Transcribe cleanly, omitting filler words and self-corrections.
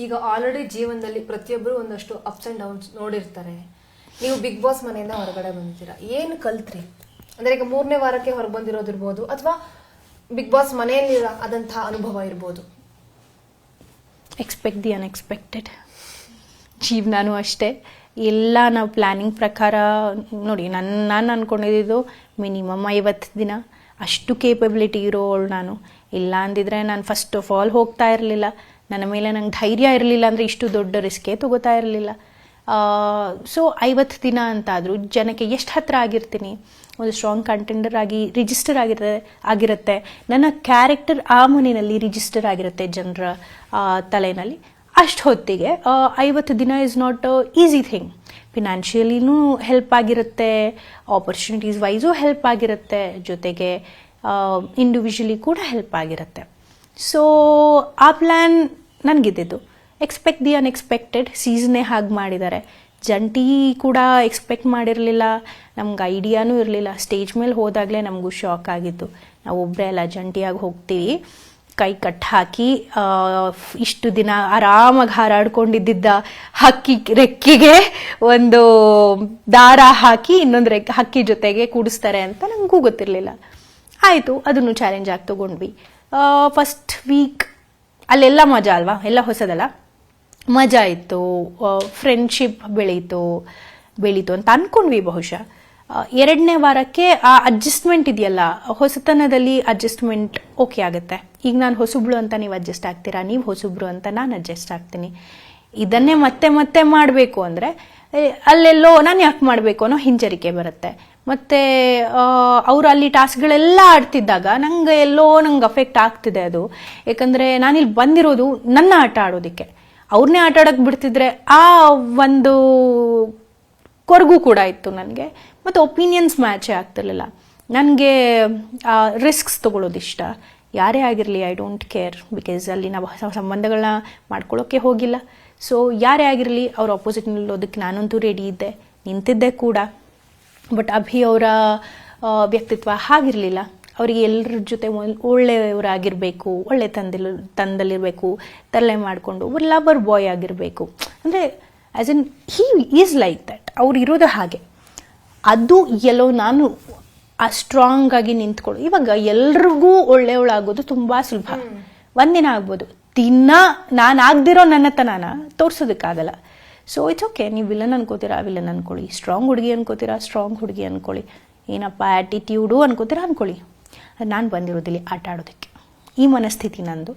ಈಗ ಆಲ್ರೆಡಿ ಜೀವನದಲ್ಲಿ ಪ್ರತಿಯೊಬ್ಬರು ಒಂದಷ್ಟು ಅಪ್ಸ್ ಅಂಡ್ ಡೌನ್ಸ್ ನೋಡಿರ್ತಾರೆ. ನೀವು ಬಿಗ್ ಬಾಸ್ ಮನೆಯಿಂದ ಹೊರಗಡೆ ಬಂದಿದ್ದೀರಾ, ಏನು ಕಲ್ತ್ರಿ? ಅಂದ್ರೆ ಈಗ 3ನೇ ವಾರಕ್ಕೆ ಹೊರಗೆ ಬಂದಿರೋದಿರ್ಬೋದು, ಅಥವಾ ಬಿಗ್ ಬಾಸ್ ಮನೆಯಲ್ಲಿ ಆದಂತಹ ಅನುಭವ ಇರ್ಬೋದು. Expect the unexpected. ಜೀವನಾನು ಅಷ್ಟೇ, ಎಲ್ಲ ನಾವು ಪ್ಲ್ಯಾನಿಂಗ್ ಪ್ರಕಾರ ನೋಡಿ. ನಾನು ಅಂದ್ಕೊಂಡಿದ್ದು ಮಿನಿಮಮ್ 50 ದಿನ ಅಷ್ಟು ಕೇಪಬಿಲಿಟಿ ಇರೋಳು ನಾನು. ಇಲ್ಲ ಅಂದಿದ್ರೆ ನಾನು ಫಸ್ಟ್ ಆಫ್ ಆಲ್ ಹೋಗ್ತಾ ಇರಲಿಲ್ಲ. ನನ್ನ ಮೇಲೆ ನಂಗೆ ಧೈರ್ಯ ಇರಲಿಲ್ಲ ಅಂದರೆ ಇಷ್ಟು ದೊಡ್ಡ ರಿಸ್ಕೇ ತಗೋತಾ ಇರಲಿಲ್ಲ. ಸೊ 50 ದಿನ ಅಂತಾದರೂ ಜನಕ್ಕೆ ಎಷ್ಟು ಹತ್ತಿರ ಆಗಿರ್ತೀನಿ, ಒಂದು ಸ್ಟ್ರಾಂಗ್ ಕಂಟೆಂಡರ್ ಆಗಿ ರಿಜಿಸ್ಟರ್ ಆಗಿರುತ್ತೆ. ನನ್ನ ಕ್ಯಾರೆಕ್ಟರ್ ಆ ಮನೆಯಲ್ಲಿ ರಿಜಿಸ್ಟರ್ ಆಗಿರುತ್ತೆ ಜನರ ತಲೆಯಲ್ಲಿ. ಅಷ್ಟು ಹೊತ್ತಿಗೆ 50 ದಿನ ಇಸ್ ನಾಟ್ ಈಸಿ ಥಿಂಗ್. ಫಿನಾನ್ಷಿಯಲಿನೂ ಹೆಲ್ಪ್ ಆಗಿರುತ್ತೆ, ಆಪರ್ಚುನಿಟೀಸ್ ವೈಸು ಹೆಲ್ಪ್ ಆಗಿರುತ್ತೆ, ಜೊತೆಗೆ ಇಂಡಿವಿಜುವಲಿ ಕೂಡ ಹೆಲ್ಪ್ ಆಗಿರುತ್ತೆ. ಸೊ ಆ ಪ್ಲ್ಯಾನ್ ನನಗಿದ್ದಿದ್ದು. Expect the unexpected. ಸೀಸನ್ನೇ ಹಾಗೆ ಮಾಡಿದ್ದಾರೆ. ಜಂಟಿ ಕೂಡ ಎಕ್ಸ್ಪೆಕ್ಟ್ ಮಾಡಿರಲಿಲ್ಲ, ನಮ್ಗೆ ಐಡಿಯಾನೂ ಇರಲಿಲ್ಲ. ಸ್ಟೇಜ್ ಮೇಲೆ ಹೋದಾಗಲೇ ನಮಗೂ ಶಾಕ್ ಆಗಿತ್ತು. ನಾವು ಒಬ್ಬರೇ ಎಲ್ಲ ಜಂಟಿಯಾಗಿ ಹೋಗ್ತೀವಿ, ಕೈ ಕಟ್ ಹಾಕಿ ಇಷ್ಟು ದಿನ ಆರಾಮಾಗಿ ಹಾರಾಡ್ಕೊಂಡಿದ್ದ ಹಕ್ಕಿ ರೆಕ್ಕೆಗೆ ಒಂದು ದಾರ ಹಾಕಿ ಇನ್ನೊಂದು ಹಕ್ಕಿ ಜೊತೆಗೆ ಕೂಡಿಸ್ತಾರೆ ಅಂತ ನಮಗೂ ಗೊತ್ತಿರಲಿಲ್ಲ. ಆಯಿತು, ಅದನ್ನು ಚಾಲೆಂಜ್ ಆಗಿ ತೊಗೊಂಡ್ವಿ. ಫಸ್ಟ್ ವೀಕ್ ಅಲ್ಲೆಲ್ಲ ಮಜಾ ಅಲ್ವಾ, ಎಲ್ಲ ಹೊಸದಲ್ಲ, ಮಜಾ ಇತ್ತು. ಫ್ರೆಂಡ್ಶಿಪ್ ಬೆಳೀತು ಅಂತ ಅಂದ್ಕೊಂಡ್ವಿ ಬಹುಶಃ. 2ನೇ ವಾರಕ್ಕೆ ಆ ಅಡ್ಜಸ್ಟ್ಮೆಂಟ್ ಇದೆಯಲ್ಲ, ಹೊಸತನದಲ್ಲಿ ಅಡ್ಜಸ್ಟ್ಮೆಂಟ್ ಓಕೆ ಆಗುತ್ತೆ. ಈಗ ನಾನು ಹೊಸಬ್ಳು ಅಂತ ನೀವು ಅಡ್ಜಸ್ಟ್ ಆಗ್ತೀರಾ, ನೀವು ಹೊಸಬ್ರು ಅಂತ ನಾನು ಅಡ್ಜಸ್ಟ್ ಆಗ್ತೀನಿ. ಇದನ್ನೇ ಮತ್ತೆ ಮತ್ತೆ ಮಾಡಬೇಕು ಅಂದರೆ ಅಲ್ಲೆಲ್ಲೋ ನಾನು ಯಾಕೆ ಮಾಡಬೇಕು ಅನ್ನೋ ಹಿಂಜರಿಕೆ ಬರುತ್ತೆ. ಮತ್ತು ಅವರು ಅಲ್ಲಿ ಟಾಸ್ಕ್ಗಳೆಲ್ಲ ಆಡ್ತಿದ್ದಾಗ ನಂಗೆ ಅಫೆಕ್ಟ್ ಆಗ್ತಿದೆ ಅದು. ಯಾಕಂದರೆ ನಾನಿಲ್ಲಿ ಬಂದಿರೋದು ನನ್ನ ಆಟ ಆಡೋದಕ್ಕೆ. ಅವ್ರನ್ನೇ ಆಟ ಆಡೋಕ್ಕೆ ಬಿಡ್ತಿದ್ರೆ ಆ ಒಂದು ಕೊರಗು ಕೂಡ ಇತ್ತು ನನಗೆ. ಮತ್ತು ಒಪಿನಿಯನ್ಸ್ ಮ್ಯಾಚೇ ಆಗ್ತಿರ್ಲಿಲ್ಲ. ನನಗೆ ರಿಸ್ಕ್ಸ್ ತೊಗೊಳೋದಿಷ್ಟ. ಯಾರೇ ಆಗಿರಲಿ, ಐ ಡೋಂಟ್ ಕೇರ್. ಬಿಕಾಸ್ ಅಲ್ಲಿ ನಾವು ಸಂಬಂಧಗಳನ್ನ ಮಾಡ್ಕೊಳ್ಳೋಕ್ಕೆ ಹೋಗಿಲ್ಲ. ಸೊ ಯಾರೇ ಆಗಿರಲಿ, ಅವ್ರ ಆಪೋಸಿಟ್ ನಿಲ್ಲೋದಕ್ಕೆ ನಾನಂತೂ ರೆಡಿ ಇದ್ದೆ, ನಿಂತಿದ್ದೆ ಕೂಡ. ಬಟ್ ಅಭಿ ಅವರ ವ್ಯಕ್ತಿತ್ವ ಹಾಗಿರಲಿಲ್ಲ. ಅವರಿಗೆ ಎಲ್ಲರ ಜೊತೆ ಒಳ್ಳೆಯವರಾಗಿರಬೇಕು, ಒಳ್ಳೆ ತಂದಲ್ಲಿರಬೇಕು, ತರಲೆ ಮಾಡಿಕೊಂಡು ಒಬ್ಬರು ಲವರ್ ಬಾಯ್ ಆಗಿರಬೇಕು. ಅಂದರೆ as in he is like that. ಅವ್ರು ಇರೋದು ಹಾಗೆ. ಅದು ಎಲ್ಲೋ ನಾನು ಸ್ಟ್ರಾಂಗ್ ಆಗಿ ನಿಂತ್ಕೊಳ್ಳು. ಇವಾಗ ಎಲ್ರಿಗೂ ಒಳ್ಳೆಯವಳಾಗೋದು ತುಂಬ ಸುಲಭ. ಒಂದಿನ ಆಗ್ಬೋದು, ದಿನ ನಾನು ಆಗದಿರೋ ನನ್ನತನ ತೋರ್ಸೋದಕ್ಕಾಗಲ್ಲ. So it's okay. ನೀವು ವಿಲನ್ ಅನ್ಕೋತೀರಾ, ವಿಲನ್ ಅನ್ಕೊಳ್ಳಿ. ಸ್ಟ್ರಾಂಗ್ ಹುಡುಗಿ ಅನ್ಕೋತೀರಾ, ಸ್ಟ್ರಾಂಗ್ ಹುಡುಗಿ ಅನ್ಕೊಳ್ಳಿ. ಏನಪ್ಪ ಆ್ಯಟಿಟ್ಯೂಡು ಅನ್ಕೋತೀರಾ ಅನ್ಕೊಳ್ಳಿ. ನಾನು ಬಂದಿರೋದಿಲ್ಲ ಆಟ ಆಡೋದಕ್ಕೆ. ಈ ಮನಸ್ಥಿತಿ ನಂದು.